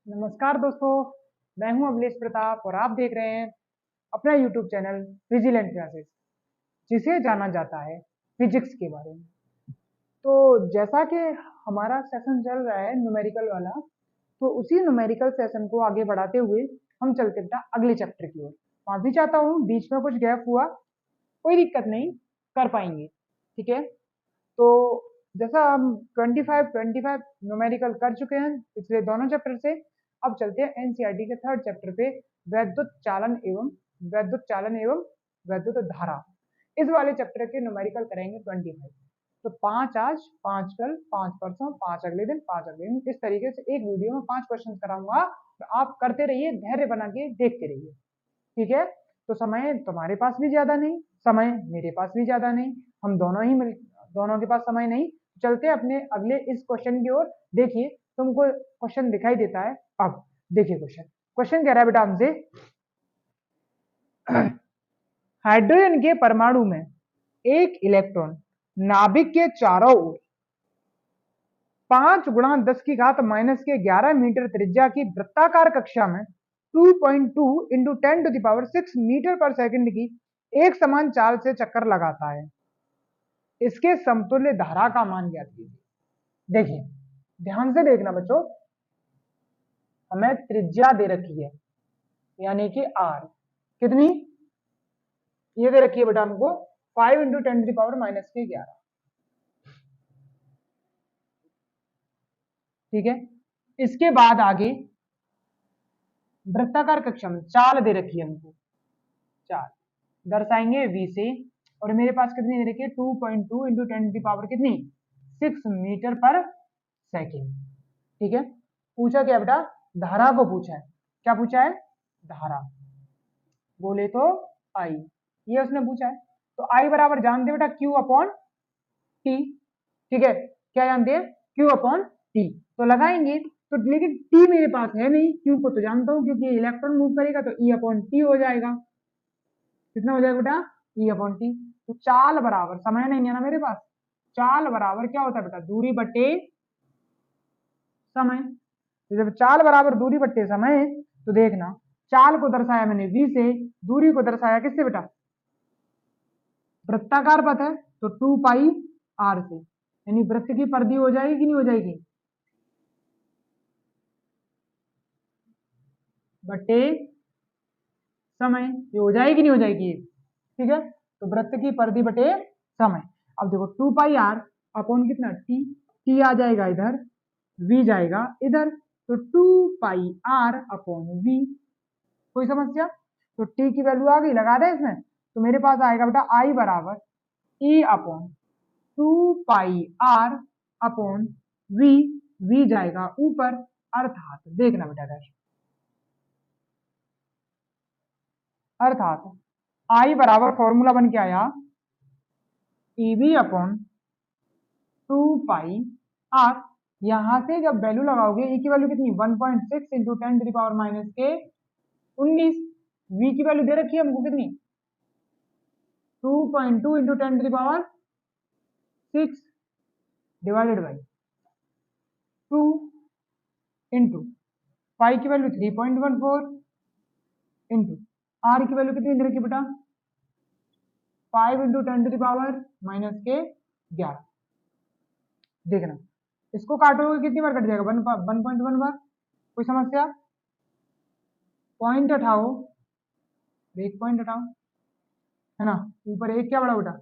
नमस्कार दोस्तों, मैं हूं अभिलेष प्रताप और आप देख रहे हैं अपना यूट्यूब चैनल विजिलेंट क्लासेस, जिसे जाना जाता है फिजिक्स के बारे में। तो जैसा कि हमारा सेशन चल रहा है न्यूमेरिकल वाला, तो उसी न्यूमेरिकल सेशन को आगे बढ़ाते हुए हम चलते बेटा अगले चैप्टर की ओर। माफी चाहता हूँ, बीच में कुछ गैप हुआ, कोई दिक्कत नहीं, कर पाएंगे। ठीक है, तो जैसा हम 25 न्यूमेरिकल कर चुके हैं पिछले दोनों चैप्टर से, अब चलते हैं एनसीईआरटी के थर्ड चैप्टर पे, वैद्युत चालन एवं वैद्युत धारा। इस वाले चैप्टर के न्यूमेरिकल करेंगे 25। तो 5 आज, 5 कल, 5 परसों, 5 अगले दिन, 5 अगले दिन, इस तरीके से एक वीडियो में 5 क्वेश्चन कराऊंगा। तो आप करते रहिए, धैर्य बना के देखते रहिए। ठीक है, तो समय तुम्हारे पास भी ज्यादा नहीं, समय मेरे पास भी ज्यादा नहीं, हम दोनों के पास समय नहीं। चलते अपने अगले इस क्वेश्चन की ओर। देखिए, तुमको क्वेश्चन दिखाई देता है। अब देखिए क्वेश्चन, क्वेश्चन कह रहा है बेटा हमसे, हाइड्रोजन के परमाणु में एक इलेक्ट्रॉन नाभिक के चारों ओर 5 गुणा 10 की घात -11 मीटर त्रिज्या की वृत्ताकार कक्षा में 2.2 इंटू 10⁶ मीटर पर सेकंड की एक समान चाल से चक्कर लगाता है। इसके समतुल्य धारा का मान ज्ञात कीजिए। देखिए, ध्यान से देखना बच्चों, हमें त्रिज्या दे रखी है, यानी कि आर कितनी, ये दे रखी है बेटा हमको 5 इंटू 10⁻⁻11। ठीक है, इसके बाद आगे वृत्ताकार कक्षा में चाल दे रखी है हमको, चाल दर्शाएंगे v से, और मेरे पास कितनी दे रखी है 2.2 इंटू 10⁻⁻ कितनी 6 मीटर पर सेकेंड। ठीक है, पूछा क्या बेटा, धारा को पूछा है। क्या पूछा है, धारा, बोले तो आई, ये उसने पूछा है। तो आई बराबर जानते बेटा Q अपॉन टी। ठीक है, क्या जानते हैं, Q अपॉन टी। तो लगाएंगे तो, लेकिन T मेरे पास है नहीं, Q को तो जानता हूं क्योंकि इलेक्ट्रॉन मूव करेगा, तो E अपॉन टी हो जाएगा। कितना हो जाएगा बेटा, E अपॉन टी। तो चाल बराबर, समय नहीं है ना मेरे पास, चाल बराबर क्या होता है बेटा, दूरी बटे समय। तो जब चाल बराबर दूरी बटे समय, तो देखना चाल को दर्शाया मैंने v से, दूरी को दर्शाया किससे बेटा, वृत्ताकार पथ है तो 2 पाई r से, यानी वृत्त की परिधि हो जाएगी कि नहीं हो जाएगी, बटे समय, ये हो जाएगी नहीं हो जाएगी। ठीक है, तो वृत्त की परिधि बटे समय। अब देखो 2 पाई r अपॉन कितना t, t आ जाएगा इधर, v जाएगा इधर, तो 2 पाई r अपॉन v। कोई समस्या, तो t की वैल्यू आ गई, लगा दें इसमें, तो मेरे पास आएगा बेटा I बराबर E अपॉन 2 पाई r अपॉन v, v जाएगा ऊपर, अर्थात देखना बेटा इधर, अर्थात I बराबर फॉर्मूला बन के आया EV अपॉन 2 पाई r। यहां से जब वैल्यू लगाओगे, E की वैल्यू कितनी 1.6 इंटू 10⁻⁻19, V की वैल्यू दे रखी है हमको कितनी 2.2 into 10⁻6 divided by 2 into pi की वैल्यू 3.14 इंटू आर की वैल्यू कितनी दे रखी बेटा 5 इंटू 10⁻⁻11। देखना, इसको काटोगे कितनी बार कट जाएगा, 1.1 बार। कोई समस्या, पॉइंट हटाओ, एक पॉइंट हटाओ, है ना, ऊपर एक क्या बढ़ाओ बेटा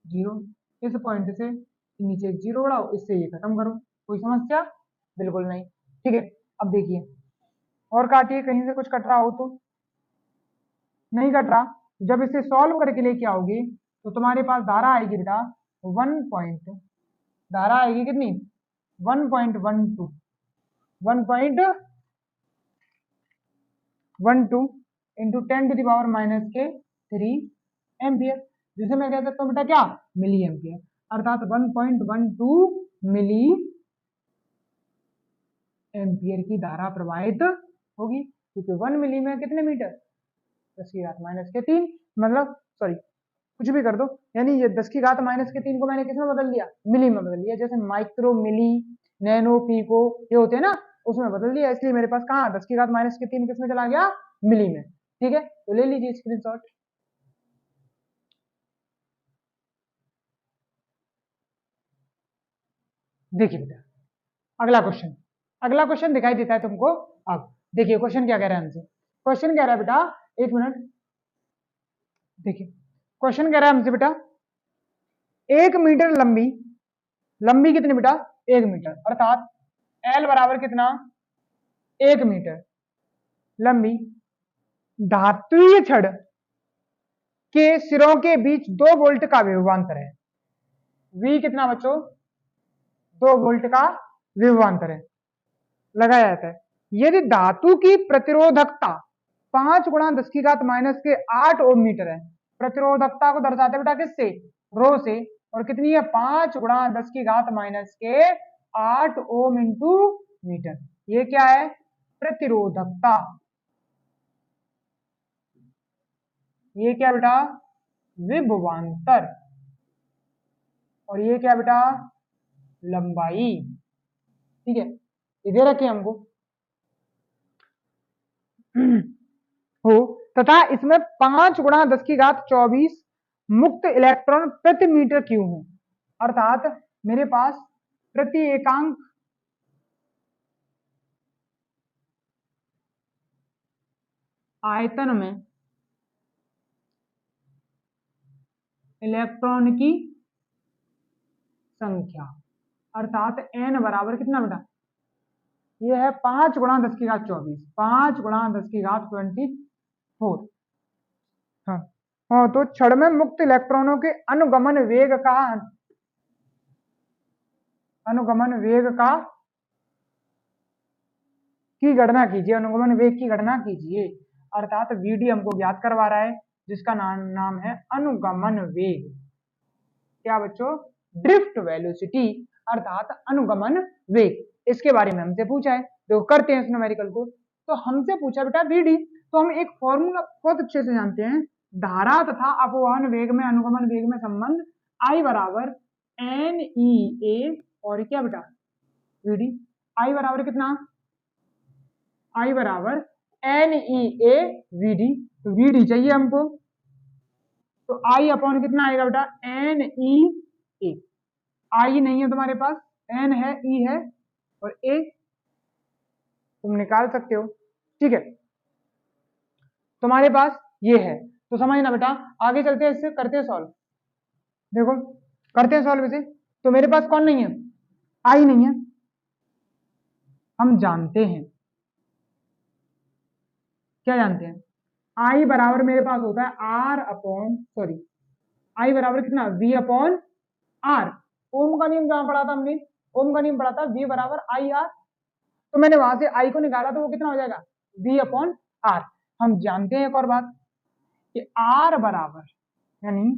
0, इस पॉइंट से नीचे एक 0 बढ़ाओ, इससे ये खत्म करो। कोई समस्या, बिल्कुल नहीं। ठीक है, अब देखिए और काटिए, कहीं से कुछ कट रहा हो तो, नहीं कट रहा। जब इसे सॉल्व करके लेके आओगे तो तुम्हारे पास धारा आएगी बेटा 1 धारा आएगी कितनी 1.12 इंटू 10⁻⁻3 एम्पियर, जिसे मैं कह सकता हूँ बेटा क्या, मिली एम्पियर। अर्थात 1.12 मिली एम्पियर की धारा प्रवाहित होगी, क्योंकि 1 मिली में कितने मीटर 10⁻⁻3, मतलब सॉरी कुछ भी कर दो, यानी ये 10⁻⁻3 को मैंने किसमें बदल दिया, मिली में बदल दिया। जैसे माइक्रो, मिली, नैनो, पीको, ये होते हैं ना, उसमें बदल दिया, इसलिए मेरे पास कहाँ 10 की घात माइनस के 3 किसमें चला गया, मिली में। ठीक है, तो ले लीजिए स्क्रीनशॉट। देखिए बेटा अगला क्वेश्चन दिखाई देता है तुमको। अब देखिए क्वेश्चन क्या कह रहा है हमसे। क्वेश्चन कह रहा है बेटा, एक मिनट, देखिए क्वेश्चन कह रहा है हमसे बेटा, 1 मीटर लंबी, लंबी कितनी बेटा 1 मीटर, अर्थात एल बराबर कितना 1 मीटर लंबी धात्वीय छड़ के सिरों के बीच 2 वोल्ट का विभवांतर है। वी कितना बच्चों 2 वोल्ट का विभवांतर है, लगाया जाता है। यदि धातु की प्रतिरोधकता 5 गुणा 10 की घात माइनस के 8 ओम मीटर है। प्रतिरोधकता को दर्शाते बेटा किससे, रो से, और कितनी है 5 गुणा 10 की घात माइनस के 8 ओम इंटू मीटर। ये क्या है प्रतिरोधकता, ये क्या बेटा विभवांतर, और ये क्या बेटा लंबाई। ठीक है, ये दे रखे हमको हो, तथा इसमें 5 गुणा 10 की घात 24 मुक्त इलेक्ट्रॉन प्रति मीटर क्यूब है। अर्थात मेरे पास प्रति एकांक आयतन में इलेक्ट्रॉन की संख्या, अर्थात n बराबर कितना बेटा, ये है 5 गुणा 10 की घात 24, 5 गुणा 10 की घात 24। हाँ हाँ, तो छड़ में मुक्त इलेक्ट्रॉनों के अनुगमन वेग का की गणना कीजिए, अनुगमन वेग की गणना कीजिए। अर्थात वीडी हमको ज्ञात करवा रहा है, जिसका नाम है अनुगमन वेग। क्या बच्चों ड्रिफ्ट वेलोसिटी, अर्थात अनुगमन वेग, इसके बारे में हमसे पूछा है। तो करते हैं इस न्यूमेरिकल को। तो हमसे पूछा बेटा वीडी, तो हम एक फॉर्मूला बहुत अच्छे से जानते हैं, धारा तथा अपवहन वेग में अनुगमन वेग में संबंध आई बराबर एन ई ए, और क्या बेटा वीडी, आई बराबर कितना, आई बराबर एन ई ए वीडी। तो वीडी चाहिए हमको, तो आई अपॉन कितना आएगा बेटा एन ई ए। आई नहीं है तुम्हारे पास, एन है, ई है, और ए तुम निकाल सकते हो। ठीक है, तुम्हारे पास ये है, तो समझना बेटा। आगे चलते हैं, इससे करते हैं सॉल्व। देखो करते हैं सॉल्व इसे। तो मेरे पास कौन नहीं है, आई नहीं है, हम जानते हैं, क्या जानते हैं, आई बराबर मेरे पास होता है आर अपॉन, सॉरी आई बराबर कितना वी अपॉन आर। ओम का नियम कहां पढ़ा था हमने, ओम का नियम पढ़ा था वी बराबर आई आर। तो मैंने वहां से आई को निकाला, तो वो कितना हो जाएगा वी अपॉन आर। हम जानते हैं एक और बात कि आर बराबर, यानी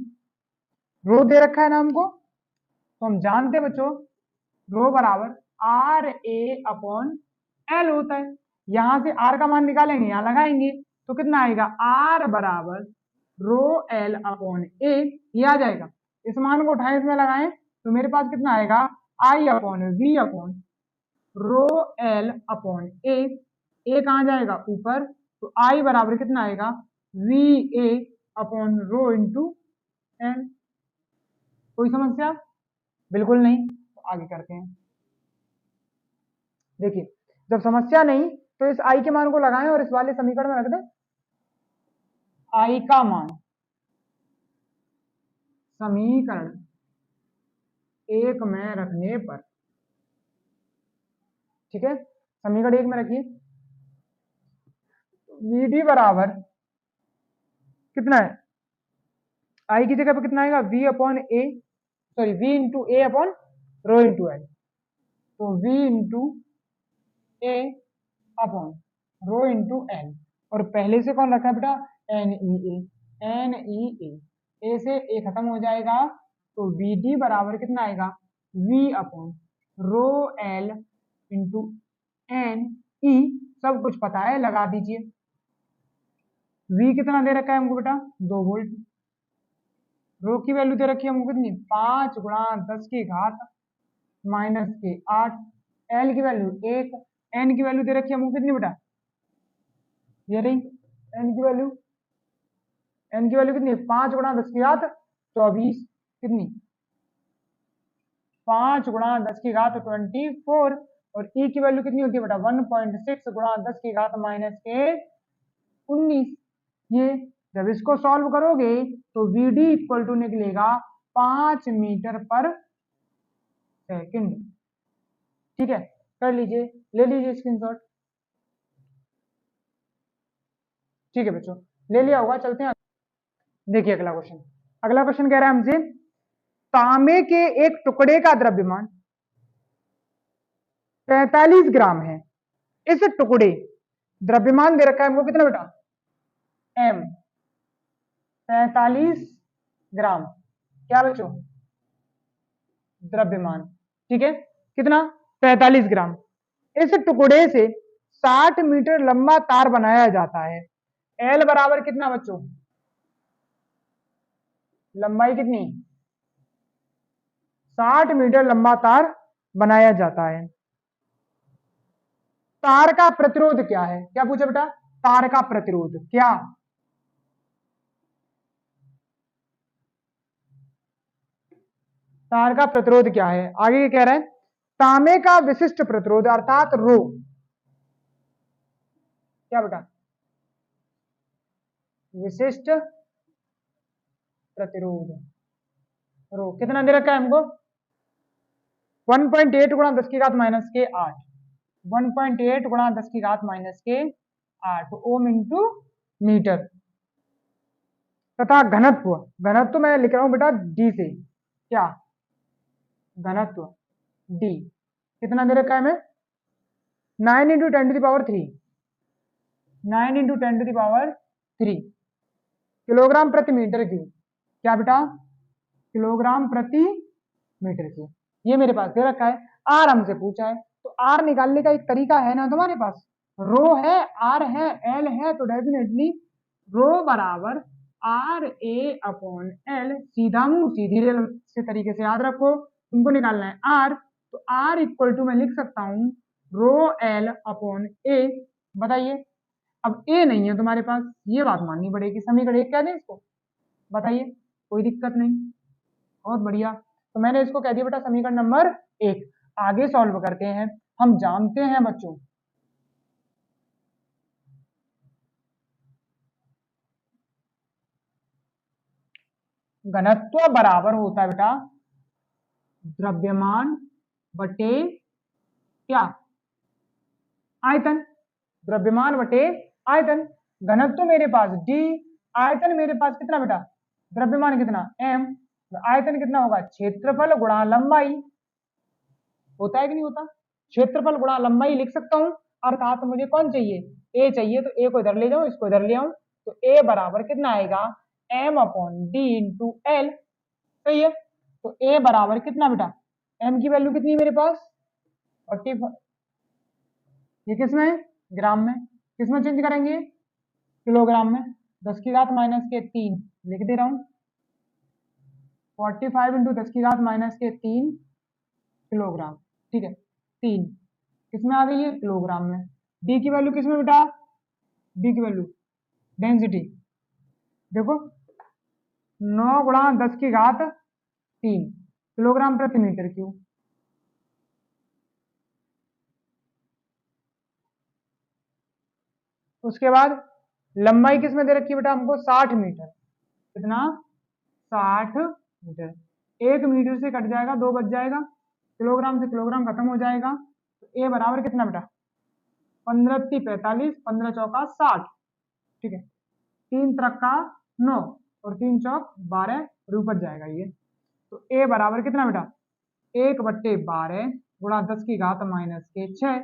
रो दे रखा है ना हमको, तो हम जानते हैं बच्चों रो बराबर आर ए अपॉन एल होता है। यहां से आर का मान निकालेंगे, यहां लगाएंगे, तो कितना आएगा आर बराबर रो एल अपॉन ए, ये आ जाएगा। इस मान को उठाएं, इसमें लगाएं, तो मेरे पास कितना आएगा I upon V upon rho L upon A कहां जाएगा ऊपर, तो आई बराबर कितना आएगा V A upon rho into L. कोई समस्या, बिल्कुल नहीं। तो आगे करते हैं। देखिए जब समस्या नहीं, तो इस आई के मान को लगाएं और इस वाले समीकरण में रख दें। आई का मान समीकरण 1 में रखने पर, ठीक है, समीकरण 1 में रखिए, वीडी बराबर कितना है, आई की जगह पर कितना आएगा V upon A, sorry V into A upon rho into L. तो V into A upon rho into L, और पहले से कौन रखा है बेटा एन ई ए, एन ई ए से ए खत्म हो जाएगा, तो वी डी बराबर कितना आएगा V upon rho L into N E, सब कुछ पता है, लगा दीजिए। वी कितना दे रखा है हमको बेटा 2 वोल्ट, रो की वैल्यू दे रखी है हमको कितनी 5 गुणा 10 की घात माइनस के 8, एल की वैल्यू 1, एन की वैल्यू दे रखी है हमको कितनी बेटा, ये रही एन की वैल्यू। एन की वैल्यू कितनी, 5 गुणा 10 की घात 24, कितनी 5 गुणा 10 की घात 24, और ई की वैल्यू कितनी होती है बेटा 1.6 गुणा 10 की घात माइनस के 19। ये जब इसको सॉल्व करोगे तो वी डी इक्वल टू निकलेगा 5 मीटर पर सेकंड। ठीक है, कर लीजिए, ले लीजिए स्क्रीनशॉट। ठीक है बच्चों, ले लिया होगा, चलते हैं। देखिए अगला क्वेश्चन, अगला क्वेश्चन कह रहा है हमसे तांबे के एक टुकड़े का द्रव्यमान 45 ग्राम है। इस टुकड़े, द्रव्यमान दे रखा है हमको कितना बेटा, एम, 45 ग्राम, क्या बच्चों, द्रव्यमान। ठीक है, कितना 45 ग्राम। इस टुकड़े से 60 मीटर लंबा तार बनाया जाता है। एल बराबर कितना बच्चों, लंबाई कितनी, 60 मीटर लंबा तार बनाया जाता है। तार का प्रतिरोध क्या है, क्या पूछा बेटा, तार का प्रतिरोध क्या, तार का प्रतिरोध क्या है। आगे कह रहे हैं तांबे का विशिष्ट प्रतिरोध अर्थात रो, क्या बेटा, विशिष्ट प्रतिरोध, रो कितना दे रखा है हमको, 1.8 गुणा 10 की घात माइनस के 8, 1.8 गुणा 10 की घात माइनस के 8 ओम इंटू मीटर। तथा घनत्व, घनत्व मैं लिख रहा हूं बेटा डी से, क्या, घनत्व डी कितना दे रखा है हमें, 9 इंटू 10⁻3, 9 इंटू 10⁻3 किलोग्राम प्रति मीटर क्यूब, क्या बेटा, किलोग्राम प्रति मीटर क्यूब। ये मेरे पास दे रखा है, आर हमसे पूछा है, तो आर निकालने का एक तरीका है ना तुम्हारे पास, रो है, आर है, एल है, तो डेफिनेटली रो बराबर आर ए अपॉन एल, सीधा मुंह सीधी रेल से तरीके से याद रखो, तुमको निकालना है आर, तो आर इक्वल टू मैं लिख सकता हूं रो एल अपॉन ए। बताइए, अब ए नहीं है तुम्हारे पास, ये बात माननी पड़ेगी, समीकरण एक कह दें इसको, बताइए, कोई दिक्कत नहीं, बहुत बढ़िया। तो मैंने इसको कह दिया बेटा समीकरण नंबर 1। आगे सॉल्व करते हैं, हम जानते हैं बच्चों घनत्व बराबर होता है बेटा द्रव्यमान बटे क्या, आयतन, द्रव्यमान बटे आयतन। घनत्व मेरे पास डी, आयतन मेरे पास कितना बेटा, द्रव्यमान कितना एम, आयतन कितना होगा, क्षेत्रफल गुणा लंबाई, होता है कि नहीं होता, क्षेत्रफल गुणा लंबाई लिख सकता हूं। अर्थात मुझे कौन चाहिए, ए चाहिए, तो ए को इधर ले जाऊं, इसको इधर ले आऊं, तो ए बराबर कितना आएगा, M upon D into L. सही है, तो ए बराबर कितना बेटा, एम की वैल्यू कितनी है मेरे पास 45, ये किसमें है, ग्राम में, किसमें चेंज करेंगे, किलोग्राम में, 10 की घात माइनस के 3 लिख दे रहा हूं, 45 इंटू 10 की घात माइनस के 3 किलोग्राम। ठीक है, 3 किसमें आ गई है, किलोग्राम में। डी की वैल्यू किसमें बेटा, डी की वैल्यू डेंसिटी, देखो 9 गुणा 10 की घात 3 किलोग्राम प्रति मीटर क्यूब। उसके बाद लंबाई किसमें दे रखी है बेटा हमको 60 मीटर, कितना 60 मीटर, 1 मीटर से कट जाएगा 2 बच जाएगा, किलोग्राम से किलोग्राम खत्म हो जाएगा, तो ए बराबर कितना बेटा 15 45, 15 चौका 60। ठीक है, 3 त्रिका 9 और 3 चौक 12 ऊपर जाएगा ये, तो ए बराबर कितना बेटा 1/12 गुणा 10 की घात माइनस के 6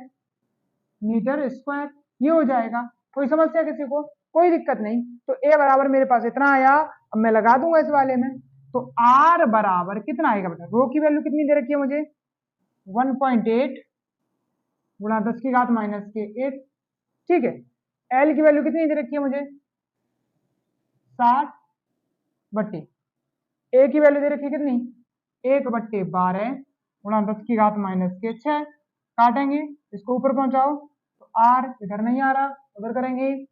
मीटर स्क्वायर, ये हो जाएगा। कोई समस्या किसी को, कोई दिक्कत नहीं, तो ए बराबर मेरे पास इतना आया। अब मैं लगा दूंगा इस वाले में, तो आर बराबर कितना आएगा बेटा, रो की वैल्यू कितनी दे रखी है मुझे 1.8 गुणा 10 की घात माइनस के 8। ठीक है, एल की वैल्यू कितनी दे रखी है मुझे 60 बट्टे, ए की वैल्यू दे रखी है कितनी 1/12 गुणा 10 की घात माइनस के 6 काटेंगे, इसको ऊपर पहुंचाओ तो आर इधर नहीं आ रहा, उधर करेंगे,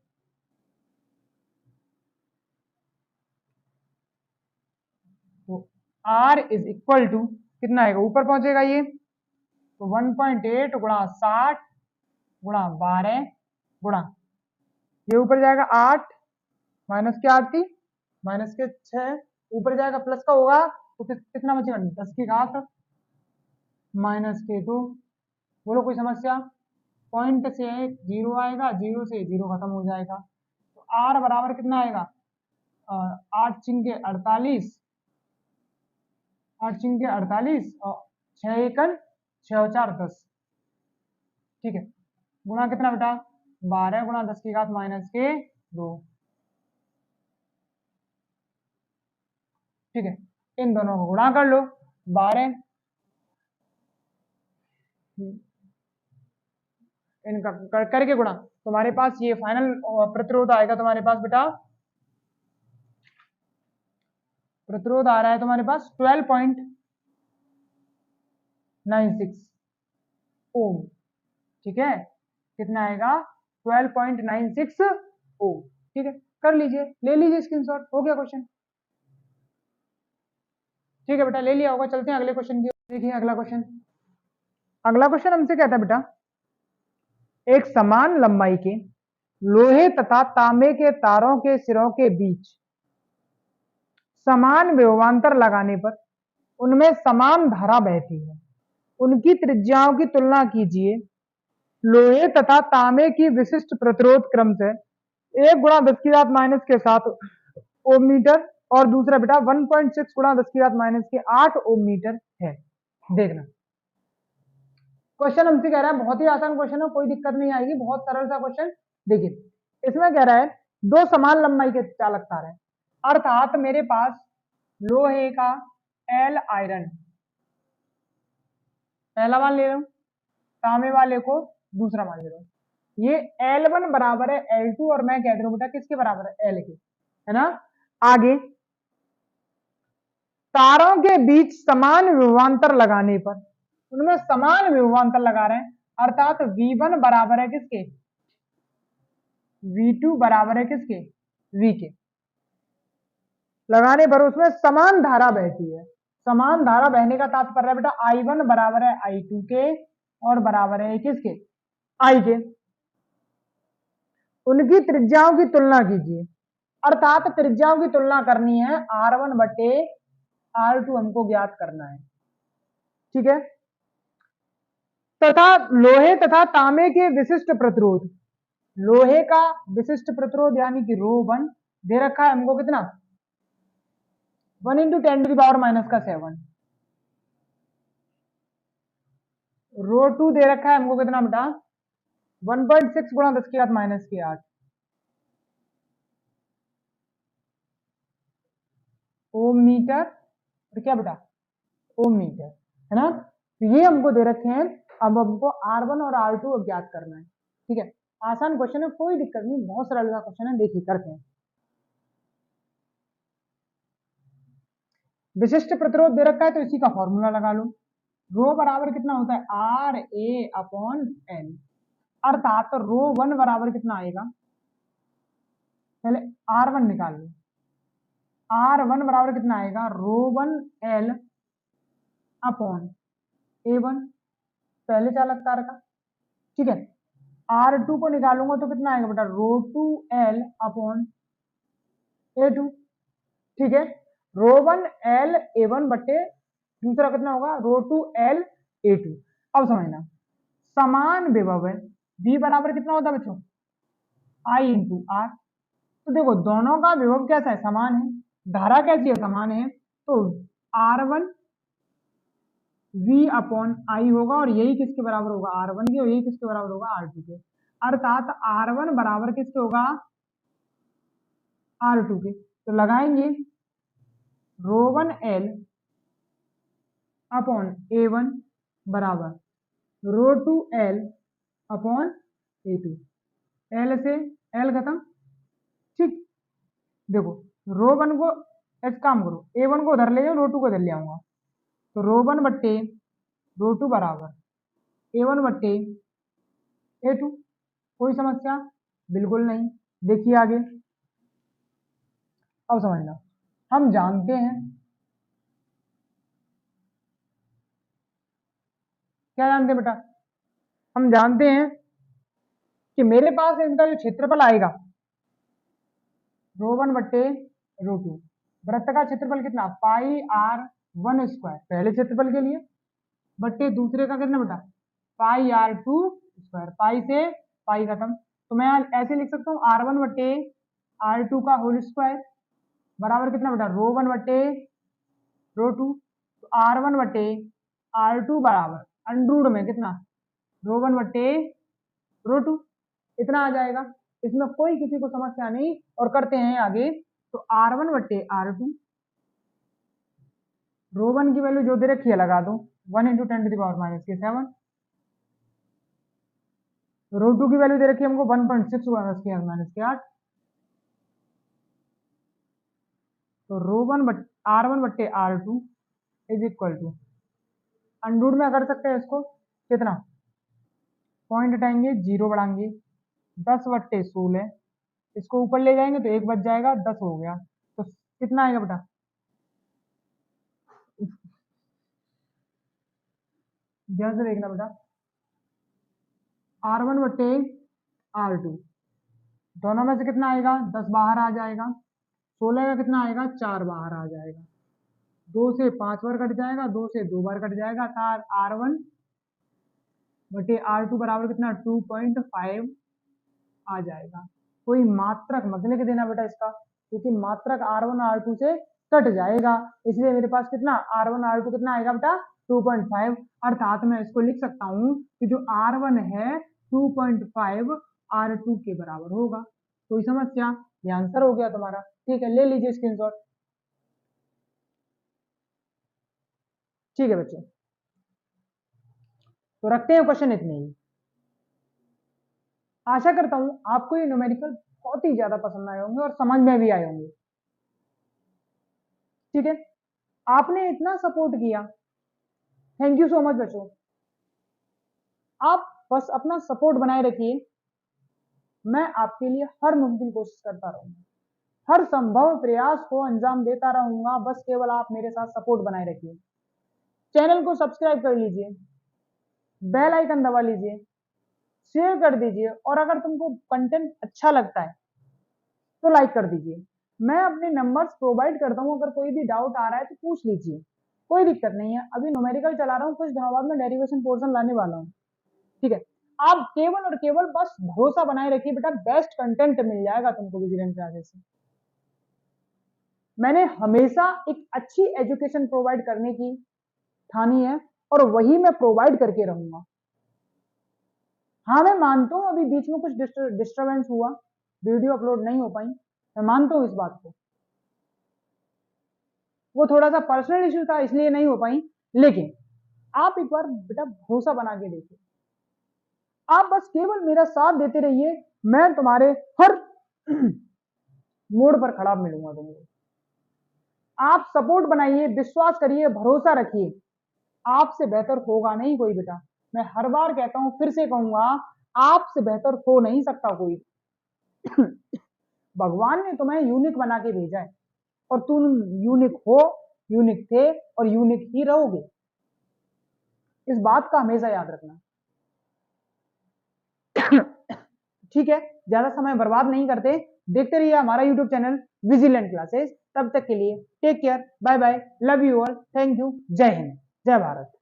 तो आर इज इक्वल टू कितना आएगा, ऊपर पहुंचेगा ये, तो 1.8 गुणा 60 गुणा 12 गुणा ये ऊपर जाएगा 8 माइनस के 8 थी माइनस के 6 ऊपर जाएगा प्लस का होगा तो कितना बचेगा 10 की घात माइनस के 2। बोलो कोई समस्या, पॉइंट से 0 आएगा, 0 से 0 खत्म हो जाएगा, तो आर बराबर कितना आएगा, 8 चिंके 48, 8 चिंके 48 और 6 एकल 6 और 4 10, ठीक है, गुणा कितना बेटा 12 गुणा 10 की घात माइनस के 2, ठीक है, इन दोनों को गुणा कर लो 12 इनका करके गुणा, तुम्हारे पास ये फाइनल प्रतिरोध आएगा तुम्हारे पास बेटा, प्रतिरोध आ रहा है तुम्हारे पास 12.96 ओम, ठीक है, कितना आएगा 12.96 ओम, ठीक है, कर लीजिए, ले लीजिए स्क्रीनशॉट, हो गया क्वेश्चन, ठीक है बेटा ले लिया होगा। चलते हैं अगले क्वेश्चन की, देखिए अगला क्वेश्चन, अगला क्वेश्चन हमसे कहता है बेटा एक समान लंबाई के लोहे तथा तांबे के तारों के सिरों के बीच समान विभवांतर लगाने पर उनमें समान धारा बहती है, उनकी त्रिज्याओं की तुलना कीजिए, लोहे तथा तांबे की विशिष्ट प्रतिरोध क्रम से 1 गुणा 10 की घात माइनस के 7 ओम मीटर और दूसरा बेटा 1.6 गुणा 10 की घात माइनस के 8 ओम मीटर है। देखना क्वेश्चन हमसे कह रहा है, बहुत ही आसान क्वेश्चन है, कोई दिक्कत नहीं आएगी, बहुत सरल सा क्वेश्चन। देखिए इसमें कह रहा है दो समान लंबाई के चालक तार है, अर्थात मेरे पास लोहे का एल आयरन पहला मान ले रहा हूं, तांबे वाले को दूसरा मान ले रहा हूं, ये L1 बराबर है L2 और मैं कह रहा हूं बेटा किसके बराबर है, L के, है ना। आगे तारों के बीच समान विभवांतर लगाने पर, उनमें समान विभवांतर लगा रहे हैं, अर्थात V1 बराबर है किसके, V2 बराबर है किसके, V के, लगाने पर उसमें समान धारा बहती है। समान धारा बहने का तात्पर्य है बेटा I1 बराबर है I2 के और बराबर है किसके, I के। उनकी त्रिज्याओं की तुलना कीजिए, अर्थात त्रिज्याओं की तुलना करनी है, R1 बटे R2 हमको ज्ञात करना है, ठीक है। तथा लोहे तथा तांबे के विशिष्ट प्रतिरोध, लोहे का विशिष्ट प्रतिरोध यानी कि ρ1 दे रखा है हमको कितना 1 × 10⁻⁻⁷, ρ2 दे रखा है हमको कितना बेटा 1.6 गुणा 10 की घात माइनस के 8 ओम मीटर, तो क्या बेटा ओम मीटर, है ना। तो ये हमको दे रखे हैं, अब हमको R1 और R2 ज्ञात करना है, ठीक है, आसान क्वेश्चन है, कोई दिक्कत नहीं, बहुत सरल का क्वेश्चन है, देखिए करते हैं। विशिष्ट प्रतिरोध दे रखा है तो इसी का फॉर्मूला लगा लो, रो बराबर कितना होता है RA/L, अर्थात ρ1 बराबर कितना आएगा, पहले R1 निकाल लो, R1 बराबर कितना आएगा ρ1L अपॉन A1 पहले चालक तार का, ठीक है। R2 को निकालूंगा तो कितना आएगा बेटा ρ2L अपॉन A2, ठीक है, ρ1L A1 बट्टे दूसरा कितना होगा ρ2L A2। अब समझना समान विभव है, V बराबर कितना होता है बच्चों I × R, तो देखो दोनों का विभव कैसा है समान है, धारा कैसी है समान है, तो R1 V अपॉन I होगा और यही किसके बराबर होगा R1 के और यही किसके बराबर होगा R2 के, अर्थात R1 बराबर किसके होगा R2 के, तो लगाएंगे ρ1L अपॉन A1 बराबर ρ2L अपॉन A2, L से L खत्म, ठीक। देखो ρ1 को एक काम करो A1 को उधर ले जाओ, ρ2 को इधर ले आऊंगा, तो ρ1 बट्टे ρ2 बराबर A1 बट्टे A2। कोई समस्या बिल्कुल नहीं। देखिए आगे, अब समझना। हम जानते हैं, क्या जानते हैं बेटा? हम जानते हैं कि मेरे पास इनका जो क्षेत्रफल आएगा रो 1 बट्टे रो 2, वृत्त का क्षेत्रफल कितना, पाई r1 स्क्वायर पहले क्षेत्रफल के लिए, बट्टे दूसरे का कितना बेटा, पाई r2 स्क्वायर। पाई से पाई खत्म, तो मैं ऐसे लिख सकता हूँ r1 बट्टे r2 का होल स्क्वायर बराबर कितना बेटा, रो 1 बट्टे रो 2। तो r1 बट्टे r2 बराबर अंडरूट में कितना, रो 1 बट्टे रो 2, इतना आ जाएगा। इसमें कोई किसी को समस्या नहीं। और करते हैं आगे, तो r1 बट्टे r2, रो 1 की वैल्यू जो दे रखी है लगा दो, 1 इंटू 10⁻⁻7। रो 2 की वैल्यू दे रखी है हमको 1.6 10⁻⁻8। तो r1 बट्टे r2 is equal to, under root में कर सकते हैं इसको, कितना, पॉइंट हटाएंगे, 0 बढ़ाएंगे, 10 बट्टे 16, इसको ऊपर ले जाएंगे तो 1 बच जाएगा, 10 हो गया। तो कितना आएगा बेटा, ध्यान से देखना बेटा, r1 बट्टे r2 दोनों में से कितना आएगा, 10 बाहर आ जाएगा, 16 का कितना आएगा, 4 बाहर आ जाएगा, 2 से 5 बार कट जाएगा, 2 से 2 बार कट जाएगा, r1 बटे r2 बराबर कितना, 2.5 आ जाएगा। कोई मात्रक मत लिख देना बेटा इसका, क्योंकि मात्रक r1 r2 से कट जाएगा, इसलिए मेरे पास कितना r1 r2 कितना आएगा बेटा, 2.5। अर्थात मैं इसको लिख सकता हूं कि जो r1 है 2.5 r2 के बराबर होगा। कोई समस्या? ये आंसर हो गया तुम्हारा। ठीक है, ले लीजिए स्क्रीनशॉट। ठीक है बच्चों, तो रखते हैं क्वेश्चन इतने ही। आशा करता हूं आपको ये न्यूमेरिकल बहुत ही ज्यादा पसंद आए होंगे और समझ में भी आए होंगे। ठीक है, आपने इतना सपोर्ट किया, थैंक यू सो मच बच्चों। आप बस अपना सपोर्ट बनाए रखिए, मैं आपके लिए हर मुमकिन कोशिश करता रहूंगा, हर संभव प्रयास को अंजाम देता रहूंगा, बस केवल आप मेरे साथ सपोर्ट बनाए रखिए। चैनल को सब्सक्राइब कर लीजिए, बेल आइकन दबा लीजिए, शेयर कर दीजिए, और अगर तुमको कंटेंट अच्छा लगता है तो लाइक कर दीजिए। मैं अपने नंबर्स प्रोवाइड करता हूं, अगर कोई भी डाउट आ रहा है तो पूछ लीजिए, कोई दिक्कत नहीं है। अभी न्यूमेरिकल चला रहा हूं, कुछ दिनों बाद में डेरिवेशन पोर्शन लाने वाला हूं। ठीक है, आप केवल और केवल बस भरोसा बनाए रखिए बेटा, बेस्ट कंटेंट मिल जाएगा तुमको विजिलेंट क्लासेस से। मैंने हमेशा एक अच्छी एजुकेशन प्रोवाइड करने की ठानी है, और वही मैं प्रोवाइड करके रहूंगा। हाँ, मैं मानता हूं अभी बीच में कुछ डिस्टरबेंस हुआ, वीडियो अपलोड नहीं हो पाई, मैं मानता हूं इस बात को, वो थोड़ा सा पर्सनल इश्यू था इसलिए नहीं हो पाई। लेकिन आप एक बार बेटा भरोसा बना के देखिए, आप बस केवल मेरा साथ देते रहिए, मैं तुम्हारे हर मोड़ पर खड़ा मिलूंगा तुमको। आप सपोर्ट बनाइए, विश्वास करिए, भरोसा रखिए, आपसे बेहतर होगा नहीं कोई बेटा। मैं हर बार कहता हूं, फिर से कहूंगा, आपसे बेहतर हो नहीं सकता कोई। भगवान ने तुम्हें यूनिक बना के भेजा है, और तुम यूनिक हो, यूनिक थे, और यूनिक ही रहोगे। इस बात का हमेशा याद रखना। ठीक है, ज्यादा समय बर्बाद नहीं करते, देखते रहिए हमारा यूट्यूब चैनल विजिलेंट क्लासेस। तब तक के लिए take care, bye bye, love you all, thank you, जय हिंद, जय भारत।